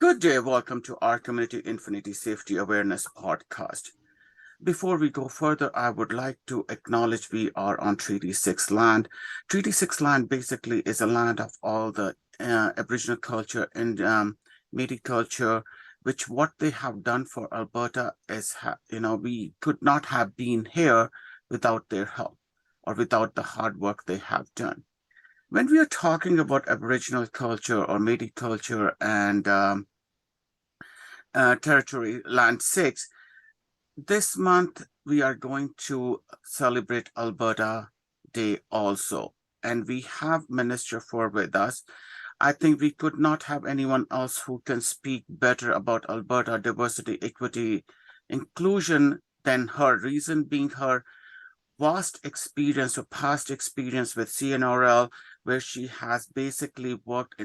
Good day, welcome to our Community Infinity Safety Awareness podcast. Before we go further, I would like to acknowledge we are on Treaty 6 land. Treaty 6 land basically is a land of all the Aboriginal culture and Métis culture, which what they have done for Alberta is, we could not have been here without their help or without the hard work they have done. When we are talking about Aboriginal culture or Métis culture and territory, Land 6, this month we are going to celebrate Alberta Day also. And we have Minister Fir with us. I think we could not have anyone else who can speak better about Alberta diversity, equity, inclusion than her. Reason being her vast experience or past experience with CNRL, where she has basically worked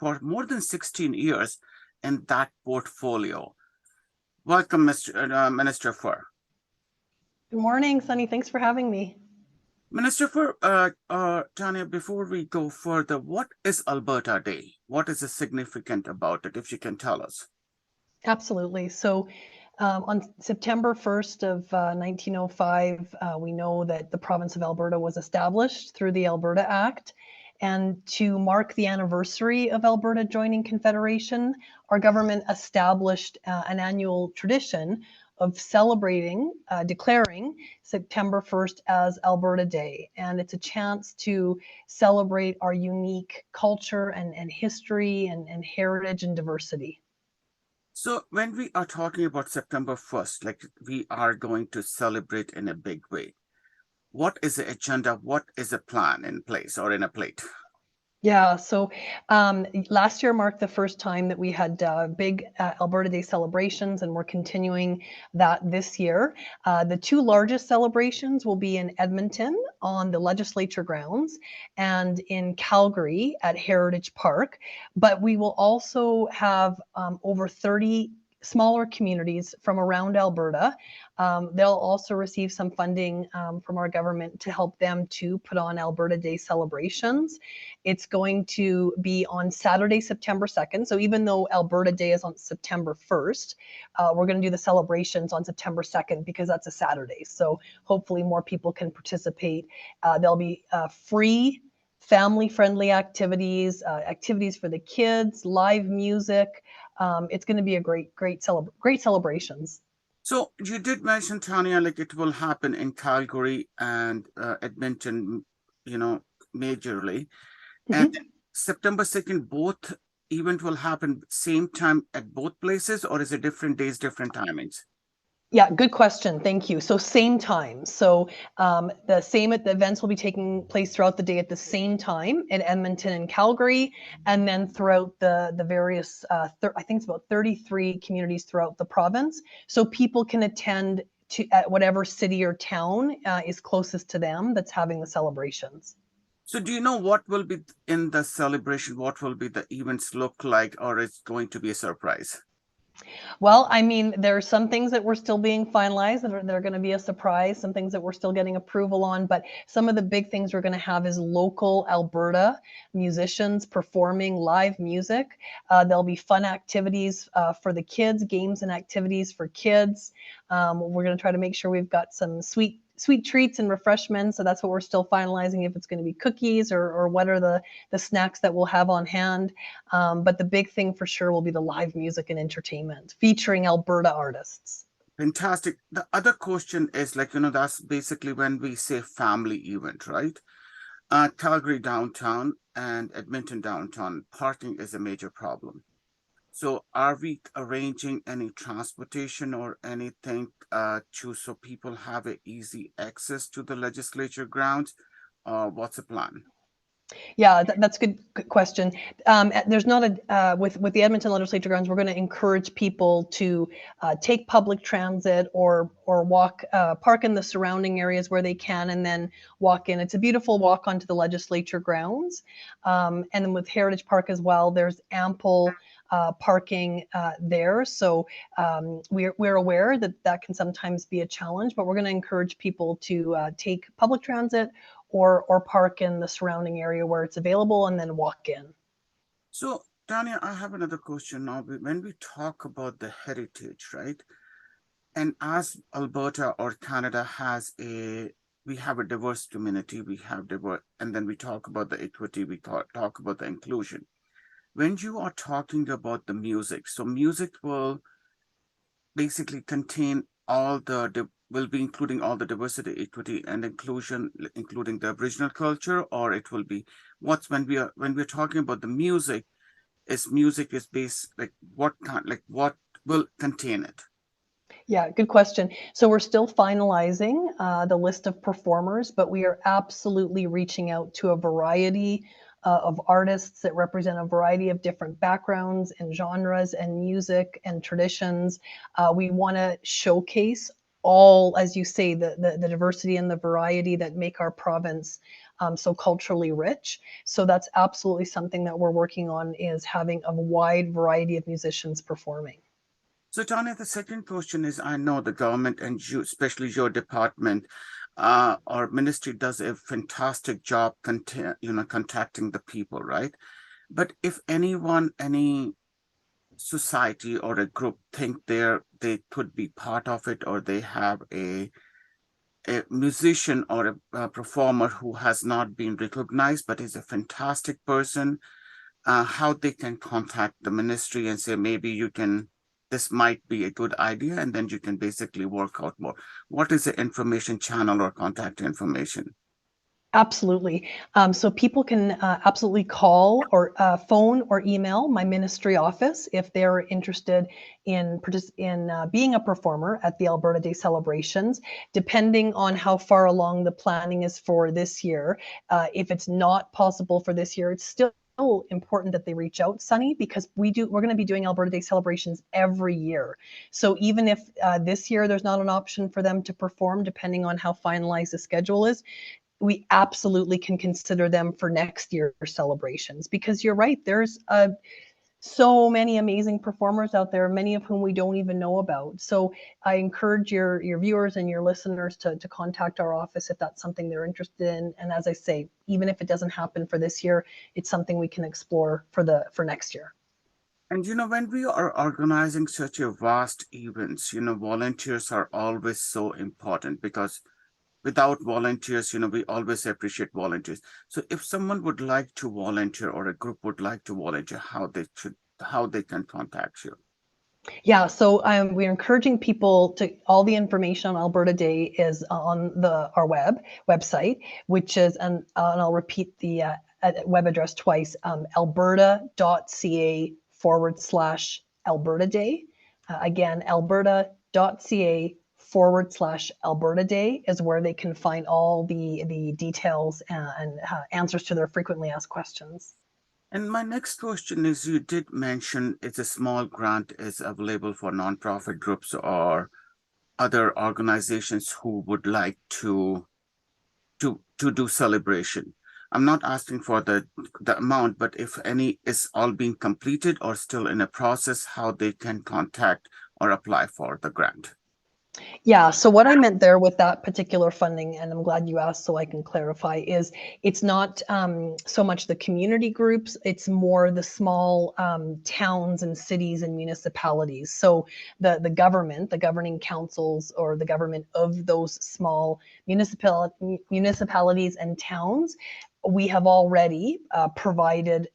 for more than 16 years in that portfolio. Welcome, Minister Fir. Good morning, Sunny. Thanks for having me. Minister Fir, Tanya, before we go further, what is Alberta Day? What is significant about it, if you can tell us? Absolutely. So on September 1st of 1905, we know that the province of Alberta was established through the Alberta Act. And to mark the anniversary of Alberta joining Confederation, our government established an annual tradition of celebrating, declaring September 1st as Alberta Day. And it's a chance to celebrate our unique culture and history and heritage and diversity. So when we are talking about September 1st, like we are going to celebrate in a big way, what is the agenda? What is the plan in place or in a plate? Yeah, so last year marked the first time that we had big Alberta Day celebrations, and we're continuing that this year. The two largest celebrations will be in Edmonton on the legislature grounds and in Calgary at Heritage Park. But we will also have over 30 smaller communities from around Alberta. They'll also receive some funding from our government to help them to put on Alberta Day celebrations. It's going to be on Saturday, September 2nd. So even though Alberta Day is on September 1st, we're going to do the celebrations on September 2nd because that's a Saturday. So hopefully more people can participate. There'll be free family-friendly activities, activities for the kids, live music. It's going to be a great celebrations. So you did mention, Tanya, like it will happen in Calgary and Edmonton, majorly. Mm-hmm. And September 2nd, both event will happen same time at both places, or is it different days, different timings? Yeah, good question. Thank you. So same time. So the events will be taking place throughout the day at the same time in Edmonton and Calgary, and then throughout the various, I think it's about 33 communities throughout the province. So people can attend at whatever city or town is closest to them that's having the celebrations. So do you know what will be in the celebration? What will be the events look like, or is it going to be a surprise? Well, I mean, there are some things that we're still being finalized that are going to be a surprise, some things that we're still getting approval on, but some of the big things we're going to have is local Alberta musicians performing live music. There'll be fun activities for the kids, games and activities for kids. We're going to try to make sure we've got some sweet treats and refreshments. So that's what we're still finalizing, if it's going to be cookies or what are the snacks that we'll have on hand. But the big thing for sure will be the live music and entertainment featuring Alberta artists. Fantastic. The other question is that's basically when we say family event, right? Calgary downtown and Edmonton downtown, parking is a major problem. So are we arranging any transportation or anything so people have a easy access to the legislature grounds? What's the plan? Yeah, that's a good question. There's not with the Edmonton legislature grounds, we're going to encourage people to take public transit or walk, park in the surrounding areas where they can, and then walk in. It's a beautiful walk onto the legislature grounds. And then with Heritage Park as well, there's ample parking there. So we're aware that can sometimes be a challenge, but we're going to encourage people to take public transit or park in the surrounding area where it's available and then walk in. So Tanya, I have another question now. When we talk about the heritage, right? And as Alberta or Canada we have a diverse community, we have diverse, and then we talk about the equity, we talk about the inclusion. When you are talking about the music, so music will basically contain will be including all the diversity, equity, and inclusion, including the Aboriginal culture, or it will be when we're talking about the music, music is based like what will contain it? Yeah, good question. So we're still finalizing the list of performers, but we are absolutely reaching out to a variety of artists that represent a variety of different backgrounds and genres and music and traditions. We want to showcase all, as you say, the diversity and the variety that make our province so culturally rich. So that's absolutely something that we're working on, is having a wide variety of musicians performing. So, Tanya, the second question is, I know the government and you, especially your department, or ministry does a fantastic job, contacting the people, right? But if any society or a group think they could be part of it, or they have a musician or a performer who has not been recognized but is a fantastic person, how they can contact the ministry and say, maybe this might be a good idea, and then you can basically work out more. What is the information channel or contact information? Absolutely. So people can absolutely call or phone or email my ministry office if they're interested in being a performer at the Alberta Day celebrations. Depending on how far along the planning is for this year, if it's not possible for this year, it's still important that they reach out, Sunny, because we're going to be doing Alberta Day celebrations every year. So even if this year there's not an option for them to perform, depending on how finalized the schedule is, we absolutely can consider them for next year's celebrations, because you're right, there's so many amazing performers out there, many of whom we don't even know about. So I encourage your viewers and your listeners to contact our office if that's something they're interested in. And as I say, even if it doesn't happen for this year, it's something we can explore for next year. And when we are organizing such a vast events, volunteers are always so important, because without volunteers, we always appreciate volunteers. So if someone would like to volunteer, or a group would like to volunteer, how they can contact you? Yeah, so we're encouraging people to, all the information on Alberta Day is on our website, which is, and I'll repeat the web address twice, alberta.ca/Alberta Day. Again, alberta.ca/Alberta Day is where they can find all the details and answers to their frequently asked questions. And my next question is, you did mention it's a small grant is available for nonprofit groups or other organizations who would like to do celebration. I'm not asking for the amount, but if any is all being completed or still in a process, how they can contact or apply for the grant. Yeah, so what I meant there with that particular funding, and I'm glad you asked so I can clarify, is it's not so much the community groups, it's more the small towns and cities and municipalities. So the government, the governing councils, or the government of those small municipalities and towns, we have already provided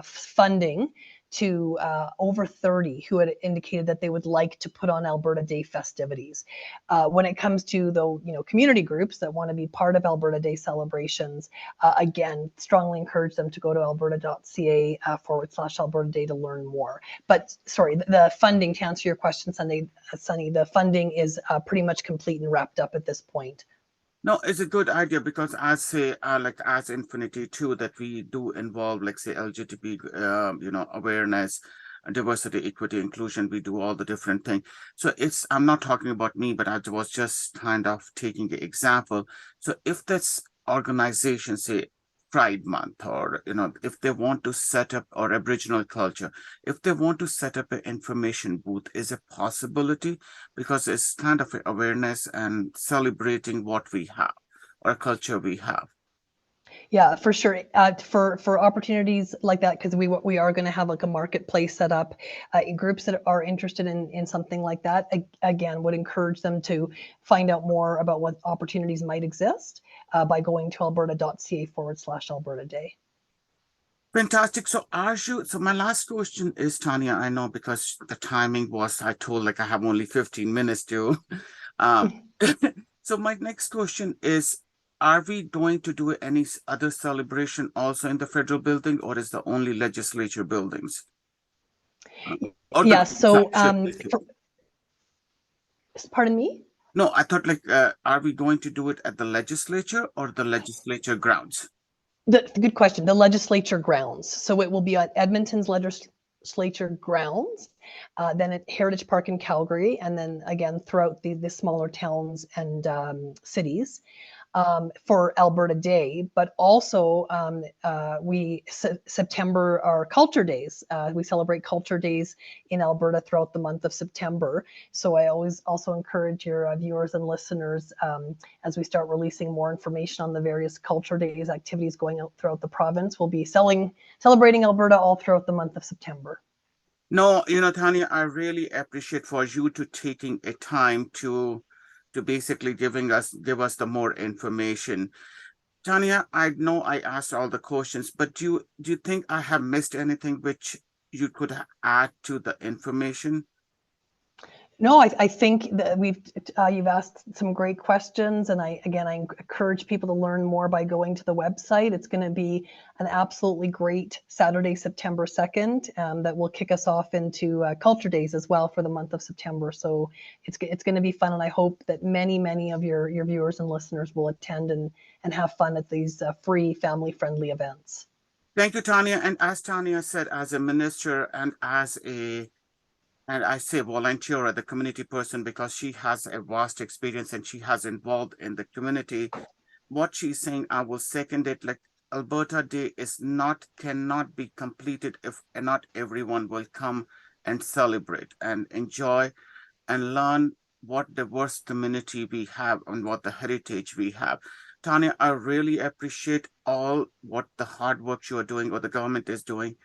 funding to over 30 who had indicated that they would like to put on Alberta Day festivities. When it comes to the community groups that want to be part of Alberta Day celebrations, again, strongly encourage them to go to alberta.ca/Alberta Day to learn more. But sorry, the funding, to answer your question, Sunny, the funding is pretty much complete and wrapped up at this point. No, it's a good idea, because as say as Infinity too, that we do involve, like say, LGBT awareness, diversity, equity, inclusion. We do all the different things. So I'm not talking about me, but I was just kind of taking an example. So if this organization, say Pride Month, or if they want to set up, or Aboriginal culture, if they want to set up an information booth, is a possibility, because it's kind of awareness and celebrating what we have, or culture we have. Yeah, for sure. For opportunities like that, because we are going to have like a marketplace set up. Groups that are interested in something like that, again, would encourage them to find out more about what opportunities might exist by going to alberta.ca/Alberta Day. Fantastic. So Arshu, so my last question is, Tanya, I know because the timing was, I told like I have only 15 minutes to. Um, so my next question is, are we going to do any other celebration also in the federal building, or is the only legislature buildings? Or the, Yeah, so sorry. pardon me? No, I thought like, are we going to do it at the legislature or the legislature grounds? Good question. The legislature grounds. So it will be on Edmonton's legislature grounds, then at Heritage Park in Calgary, and then again throughout the smaller towns and cities for Alberta Day. But also September are Culture Days. We celebrate Culture Days in Alberta throughout the month of September. So I always also encourage your viewers and listeners as we start releasing more information on the various Culture Days activities going out throughout the province. We'll be celebrating Alberta all throughout the month of September. No, Tanya, I really appreciate for you to taking a time to basically give us the more information. Tanya, I know I asked all the questions, but do you think I have missed anything which you could add to the information? No, I think that you've asked some great questions, and I encourage people to learn more by going to the website. It's going to be an absolutely great Saturday, September 2nd, that will kick us off into Culture Days as well for the month of September. So it's going to be fun, and I hope that many of your viewers and listeners will attend and have fun at these free, family-friendly events. Thank you, Tanya. And as Tanya said, as a minister and I say volunteer or the community person because she has a vast experience and she has involved in the community. What she's saying, I will second it. Like Alberta Day cannot be completed if not everyone will come and celebrate and enjoy and learn what diverse community we have and what the heritage we have. Tanya, I really appreciate all what the hard work you are doing or the government is doing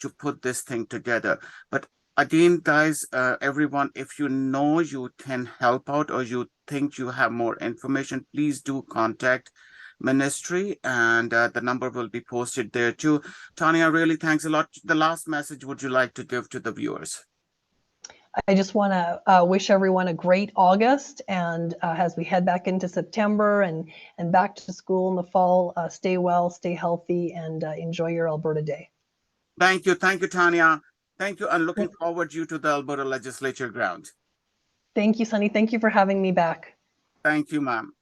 to put this thing together. But again, guys, everyone, if you know you can help out or you think you have more information, please do contact ministry and the number will be posted there too. Tanya, really thanks a lot. The last message would you like to give to the viewers? I just want to wish everyone a great August, and as we head back into September and back to school in the fall, stay well, stay healthy, and enjoy your Alberta Day. Thank you, Tanya. Thank you, and looking forward you to the Alberta Legislature grounds. Thank you, Sunny. Thank you for having me back. Thank you, ma'am.